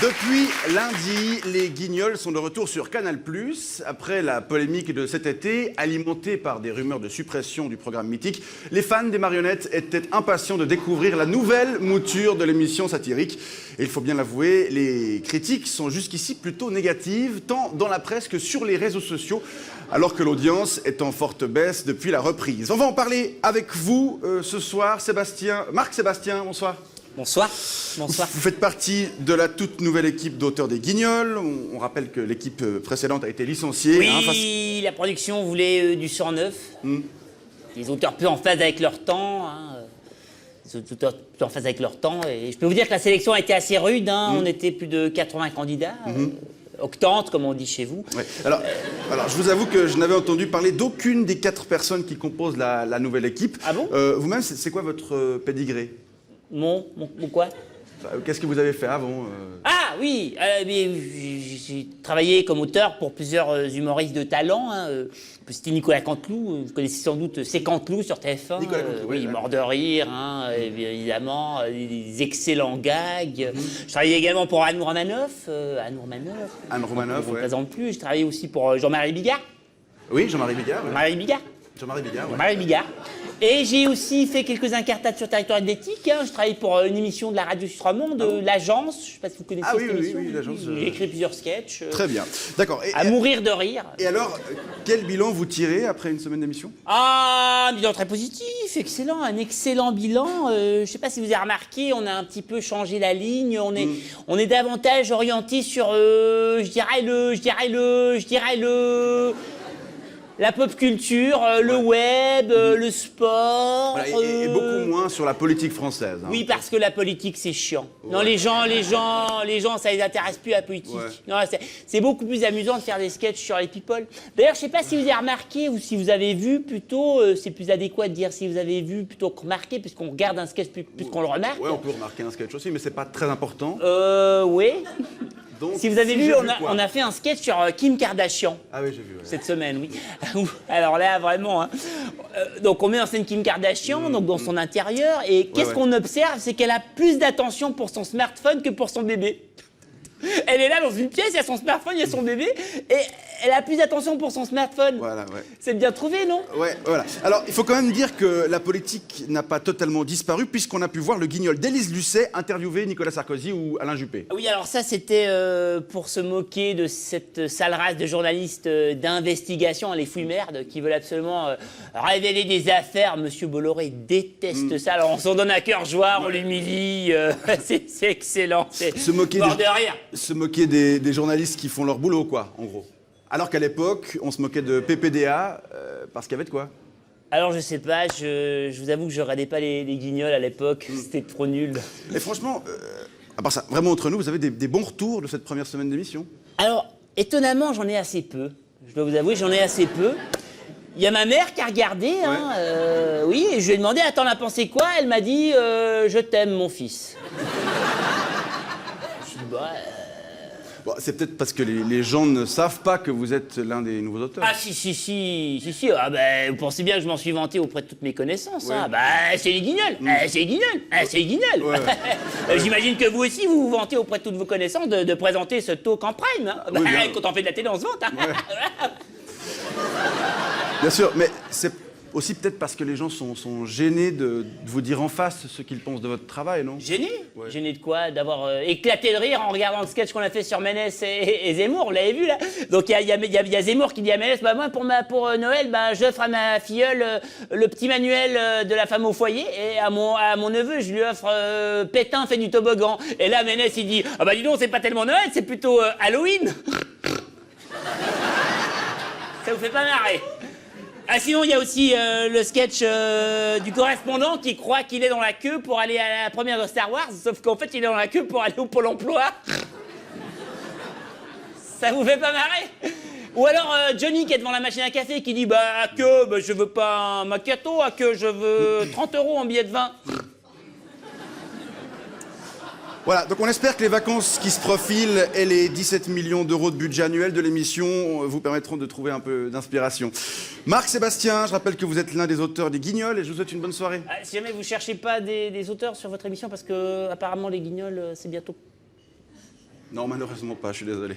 Depuis lundi, les Guignols sont de retour sur Canal+. Après la polémique de cet été, alimentée par des rumeurs de suppression du programme mythique, les fans des marionnettes étaient impatients de découvrir la nouvelle mouture de l'émission satirique. Et il faut bien l'avouer, les critiques sont jusqu'ici plutôt négatives, tant dans la presse que sur les réseaux sociaux, alors que l'audience est en forte baisse depuis la reprise. On va en parler avec vous ce soir, Marc Sébastien, bonsoir. Bonsoir. Bonsoir. Vous faites partie de la toute nouvelle équipe d'auteurs des Guignols. On rappelle que l'équipe précédente a été licenciée. Oui, la production voulait du sang neuf. Les auteurs peu en phase avec leur temps. Les auteurs peu en phase avec leur temps. Et je peux vous dire que la sélection a été assez rude. On était plus de 80 candidats. Octante, comme on dit chez vous. Ouais. Alors, je vous avoue que je n'avais entendu parler d'aucune des 4 personnes qui composent la nouvelle équipe. Ah bon? Vous-même, c'est quoi votre pédigré? Mon quoi? Qu'est-ce que vous avez fait avant Ah oui, j'ai travaillé comme auteur pour plusieurs humoristes de talent. C'était Nicolas Canteloup, vous connaissez sans doute C'est Canteloup sur TF1. Nicolas Canteloup, oui, mort de rire, évidemment, des excellents gags. Je travaillais également pour Anne Romanoff. Anne Romanoff, on ne présente plus. Je travaillais aussi pour Jean-Marie Bigard. Oui, Jean-Marie Bigard. Jean-Marie Bigard. Jean-Marie Bigard, ouais. Jean-Marie Bigard. Et j'ai aussi fait quelques incartades sur Territoire d'éthique. Je travaille pour une émission de la radio Suisse-Romande, l'Agence. Je ne sais pas si vous connaissez cette émission. Oui, l'Agence. J'ai écrit plusieurs sketchs. Très bien. D'accord. À mourir de rire. Et alors, quel bilan vous tirez après une semaine d'émission? Ah, un bilan très positif, excellent, un excellent bilan. Je ne sais pas si vous avez remarqué, on a un petit peu changé la ligne. On est davantage orienté sur, la pop culture, le web, le sport. Voilà, et beaucoup moins sur la politique française. Oui, parce que la politique, c'est chiant. Ouais. Non, les gens, ça les intéresse plus la politique. Ouais. Non, c'est beaucoup plus amusant de faire des sketchs sur les people. D'ailleurs, je sais pas si vous avez remarqué ou si vous avez vu plutôt, c'est plus adéquat de dire si vous avez vu plutôt que remarqué, puisqu'on regarde un sketch plus qu'on le remarque. Oui, on peut remarquer un sketch aussi, mais c'est pas très important. Oui. Donc, si vous avez vu, on a fait un sketch sur Kim Kardashian. Ah oui, j'ai vu. Ouais. Cette semaine, oui. Alors là, vraiment. Donc on met en scène Kim Kardashian, donc dans son intérieur, et qu'est-ce qu'on observe, c'est qu'elle a plus d'attention pour son smartphone que pour son bébé. Elle est là dans une pièce, il y a son smartphone, il y a son bébé, et elle a plus d'attention pour son smartphone. Voilà, ouais. C'est bien trouvé, non? Ouais, voilà. Alors, il faut quand même dire que la politique n'a pas totalement disparu, puisqu'on a pu voir le Guignol d'Élise Lucet interviewer Nicolas Sarkozy ou Alain Juppé. Oui, alors ça, c'était pour se moquer de cette sale race de journalistes d'investigation, les fouilles-merdes, qui veulent absolument révéler des affaires. Monsieur Bolloré déteste ça, alors on s'en donne à cœur joie, on l'humilie, c'est excellent, c'est mort de rire. Se moquer des journalistes qui font leur boulot, quoi, en gros. Alors qu'à l'époque, on se moquait de PPDA parce qu'il y avait de quoi. Alors, je sais pas, je vous avoue que je regardais pas les Guignols à l'époque, c'était trop nul. Et franchement, à part ça, vraiment entre nous, vous avez des bons retours de cette première semaine d'émission? Alors, étonnamment, j'en ai assez peu. Je dois vous avouer, j'en ai assez peu. Il y a ma mère qui a regardé, oui, et je lui ai demandé, attends, elle a pensé quoi? Elle m'a dit, je t'aime, mon fils. Je dis, bah... Bon, c'est peut-être parce que les gens ne savent pas que vous êtes l'un des nouveaux auteurs. Ah si. Ah ben, vous pensez bien que je m'en suis vanté auprès de toutes mes connaissances. Ouais. Bah, c'est les Guignols. C'est les Guignols. Ouais. J'imagine que vous aussi, vous vous vantez auprès de toutes vos connaissances de présenter ce talk en prime. Oui, quand on fait de la télé, on se vante. Ouais. Bien sûr, mais c'est aussi peut-être parce que les gens sont gênés de vous dire en face ce qu'ils pensent de votre travail, non? Gênés? Ouais. Gênés de quoi? D'avoir éclaté de rire en regardant le sketch qu'on a fait sur Ménès et Zemmour, vous l'avez vu là? Donc il y a Zemmour qui dit à Ménès, bah moi pour Noël, bah, j'offre à ma filleule le petit manuel de la femme au foyer, et à mon neveu, je lui offre Pétain fait du toboggan. Et là Ménès il dit, ah bah dis donc, c'est pas tellement Noël, c'est plutôt Halloween. Ça vous fait pas marrer? Ah, sinon, il y a aussi le sketch du correspondant qui croit qu'il est dans la queue pour aller à la première de Star Wars, sauf qu'en fait, il est dans la queue pour aller au Pôle emploi. Ça vous fait pas marrer? Ou alors Johnny qui est devant la machine à café qui dit, bah, à queue, bah, je veux pas un macchiato, à queue, je veux 30 € en billet de vin. Voilà, donc on espère que les vacances qui se profilent et les 17 millions d'euros de budget annuel de l'émission vous permettront de trouver un peu d'inspiration. Marc Sébastien, je rappelle que vous êtes l'un des auteurs des Guignols et je vous souhaite une bonne soirée. Si jamais vous cherchez pas des auteurs sur votre émission, parce que apparemment les Guignols, c'est bientôt Non, malheureusement pas, je suis désolé.